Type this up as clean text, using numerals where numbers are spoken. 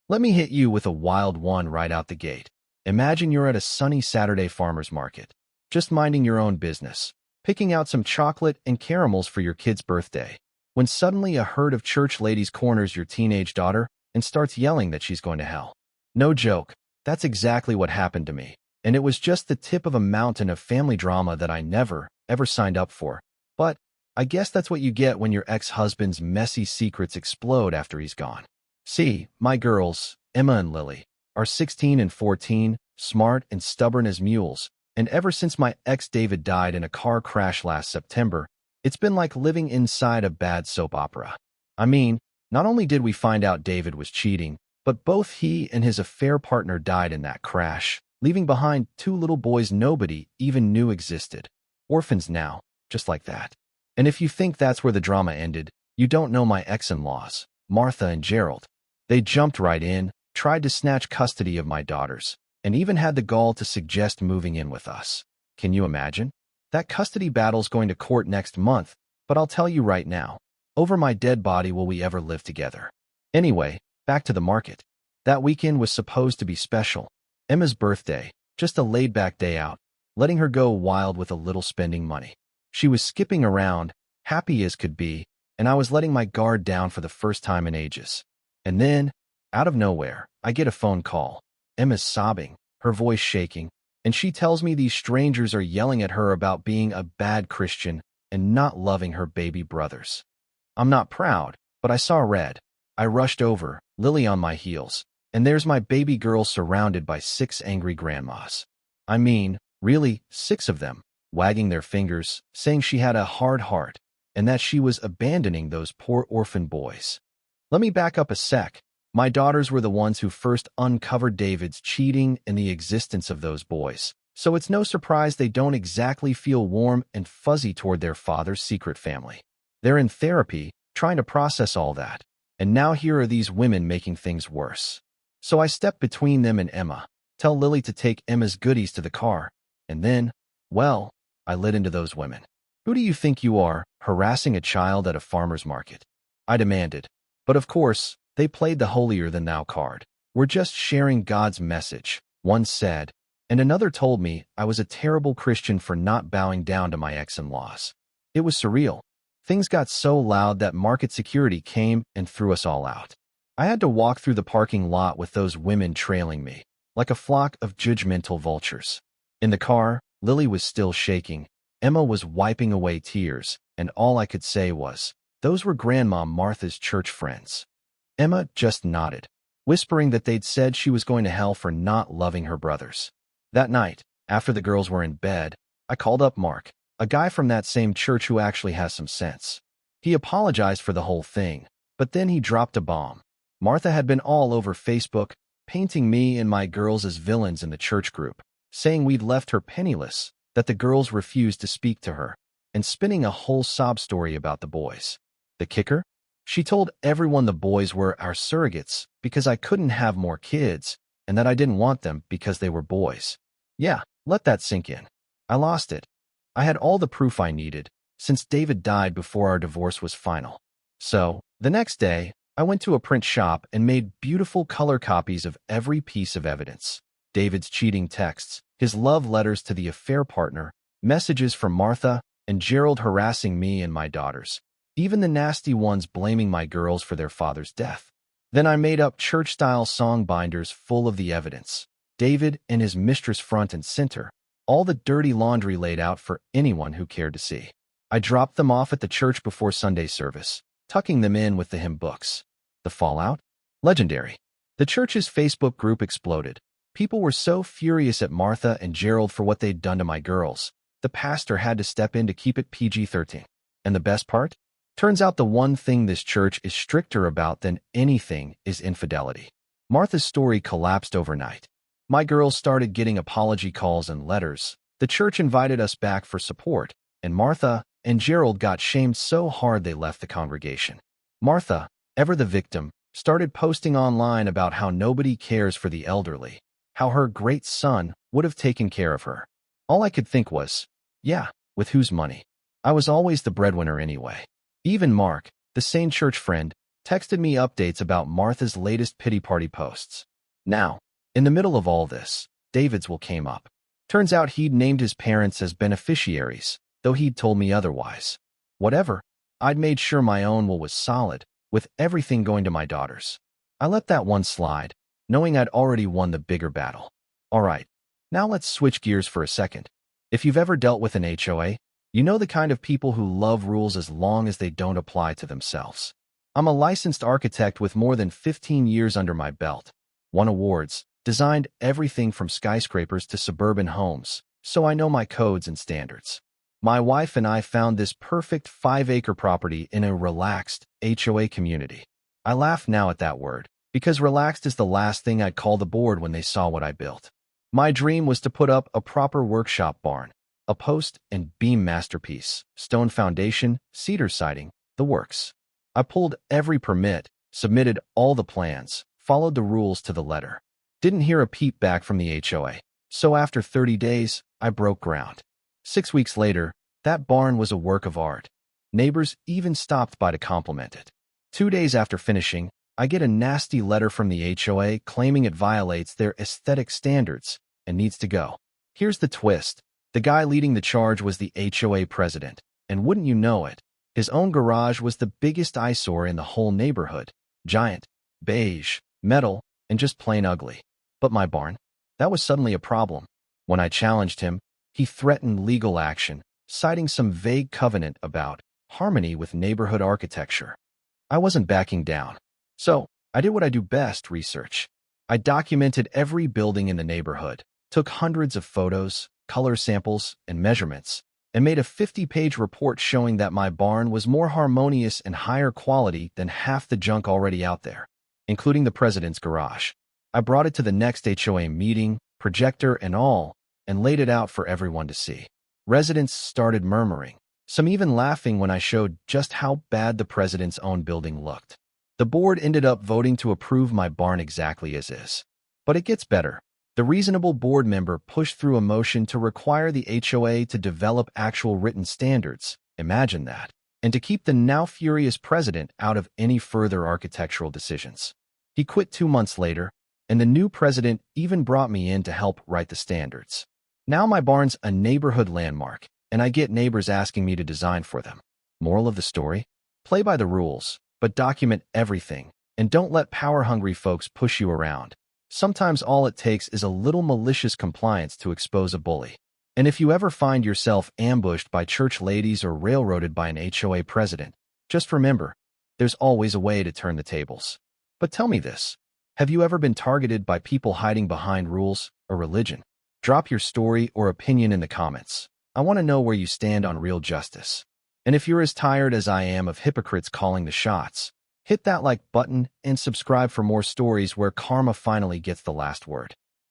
Let me hit you with a wild one right out the gate. Imagine you're at a sunny Saturday farmer's market, just minding your own business, picking out some chocolate and caramels for your kid's birthday, when suddenly a herd of church ladies corners your teenage daughter and starts yelling that she's going to hell. No joke, that's exactly what happened to me, and it was just the tip of a mountain of family drama that I never, ever signed up for. But I guess that's what you get when your ex-husband's messy secrets explode after he's gone. See, my girls, Emma and Lily, are 16 and 14, smart and stubborn as mules, and ever since my ex David died in a car crash last September, it's been like living inside a bad soap opera. I mean, not only did we find out David was cheating, but both he and his affair partner died in that crash, leaving behind two little boys nobody even knew existed. Orphans now, just like that. And if you think that's where the drama ended, you don't know my ex-in-laws, Martha and Gerald. They jumped right in, tried to snatch custody of my daughters, and even had the gall to suggest moving in with us. Can you imagine? That custody battle's going to court next month, but I'll tell you right now, over my dead body will we ever live together. Anyway, back to the market. That weekend was supposed to be special. Emma's birthday, just a laid-back day out, letting her go wild with a little spending money. She was skipping around, happy as could be, and I was letting my guard down for the first time in ages. And then, out of nowhere, I get a phone call. Emma's sobbing, her voice shaking, and she tells me these strangers are yelling at her about being a bad Christian and not loving her baby brothers. I'm not proud, but I saw red. I rushed over, Lily on my heels, and there's my baby girl surrounded by 6 angry grandmas. I mean, really, 6 of them, wagging their fingers, saying she had a hard heart, and that she was abandoning those poor orphan boys. Let me back up a sec. My daughters were the ones who first uncovered David's cheating and the existence of those boys, so it's no surprise they don't exactly feel warm and fuzzy toward their father's secret family. They're in therapy, trying to process all that, and now here are these women making things worse. So I step between them and Emma, tell Lily to take Emma's goodies to the car, and then, well, I lit into those women. Who do you think you are, harassing a child at a farmer's market? I demanded. But of course, they played the holier-than-thou card. We're just sharing God's message, one said, and another told me I was a terrible Christian for not bowing down to my ex-in-laws. It was surreal. Things got so loud that market security came and threw us all out. I had to walk through the parking lot with those women trailing me, like a flock of judgmental vultures. In the car, Lily was still shaking. Emma was wiping away tears, and all I could say was, those were Grandma Martha's church friends. Emma just nodded, whispering that they'd said she was going to hell for not loving her brothers. That night, after the girls were in bed, I called up Mark, a guy from that same church who actually has some sense. He apologized for the whole thing, but then he dropped a bomb. Martha had been all over Facebook, painting me and my girls as villains in the church group, saying we'd left her penniless, that the girls refused to speak to her, and spinning a whole sob story about the boys. The kicker? She told everyone the boys were our surrogates because I couldn't have more kids, and that I didn't want them because they were boys. Yeah, let that sink in. I lost it. I had all the proof I needed, since David died before our divorce was final. So, the next day, I went to a print shop and made beautiful color copies of every piece of evidence. David's cheating texts, his love letters to the affair partner, messages from Martha, and Gerald harassing me and my daughters. Even the nasty ones blaming my girls for their father's death. Then I made up church-style song binders full of the evidence. David and his mistress front and center, all the dirty laundry laid out for anyone who cared to see. I dropped them off at the church before Sunday service, tucking them in with the hymn books. The fallout? Legendary. The church's Facebook group exploded. People were so furious at Martha and Gerald for what they'd done to my girls. The pastor had to step in to keep it PG-13. And the best part? Turns out the one thing this church is stricter about than anything is infidelity. Martha's story collapsed overnight. My girls started getting apology calls and letters. The church invited us back for support, and Martha and Gerald got shamed so hard they left the congregation. Martha, ever the victim, started posting online about how nobody cares for the elderly, how her great son would have taken care of her. All I could think was, yeah, with whose money? I was always the breadwinner anyway. Even Mark, the same church friend, texted me updates about Martha's latest pity party posts. Now, in the middle of all this, David's will came up. Turns out he'd named his parents as beneficiaries, though he'd told me otherwise. Whatever, I'd made sure my own will was solid, with everything going to my daughters. I let that one slide, knowing I'd already won the bigger battle. Alright, now let's switch gears for a second. If you've ever dealt with an HOA, you know the kind of people who love rules as long as they don't apply to themselves. I'm a licensed architect with more than 15 years under my belt, won awards, designed everything from skyscrapers to suburban homes, so I know my codes and standards. My wife and I found this perfect 5-acre property in a relaxed HOA community. I laugh now at that word, because relaxed is the last thing I'd call the board when they saw what I built. My dream was to put up a proper workshop barn, a post and beam masterpiece, stone foundation, cedar siding, the works. I pulled every permit, submitted all the plans, followed the rules to the letter. Didn't hear a peep back from the HOA, so after 30 days, I broke ground. 6 weeks later, that barn was a work of art. Neighbors even stopped by to compliment it. 2 days after finishing, I get a nasty letter from the HOA claiming it violates their aesthetic standards and needs to go. Here's the twist. The guy leading the charge was the HOA president, and wouldn't you know it, his own garage was the biggest eyesore in the whole neighborhood. Giant, beige, metal, and just plain ugly. But my barn? That was suddenly a problem. When I challenged him, he threatened legal action, citing some vague covenant about harmony with neighborhood architecture. I wasn't backing down. So, I did what I do best, research. I documented every building in the neighborhood, took hundreds of photos, color samples, and measurements, and made a 50-page report showing that my barn was more harmonious and higher quality than half the junk already out there, including the president's garage. I brought it to the next HOA meeting, projector and all, and laid it out for everyone to see. Residents started murmuring, some even laughing when I showed just how bad the president's own building looked. The board ended up voting to approve my barn exactly as is. But it gets better. The reasonable board member pushed through a motion to require the HOA to develop actual written standards, imagine that, and to keep the now furious president out of any further architectural decisions. He quit 2 months later, and the new president even brought me in to help write the standards. Now my barn's a neighborhood landmark, and I get neighbors asking me to design for them. Moral of the story? Play by the rules, but document everything, and don't let power-hungry folks push you around. Sometimes all it takes is a little malicious compliance to expose a bully. And if you ever find yourself ambushed by church ladies or railroaded by an HOA president, just remember, there's always a way to turn the tables. But tell me this, have you ever been targeted by people hiding behind rules or religion? Drop your story or opinion in the comments. I want to know where you stand on real justice. And if you're as tired as I am of hypocrites calling the shots, hit that like button and subscribe for more stories where karma finally gets the last word.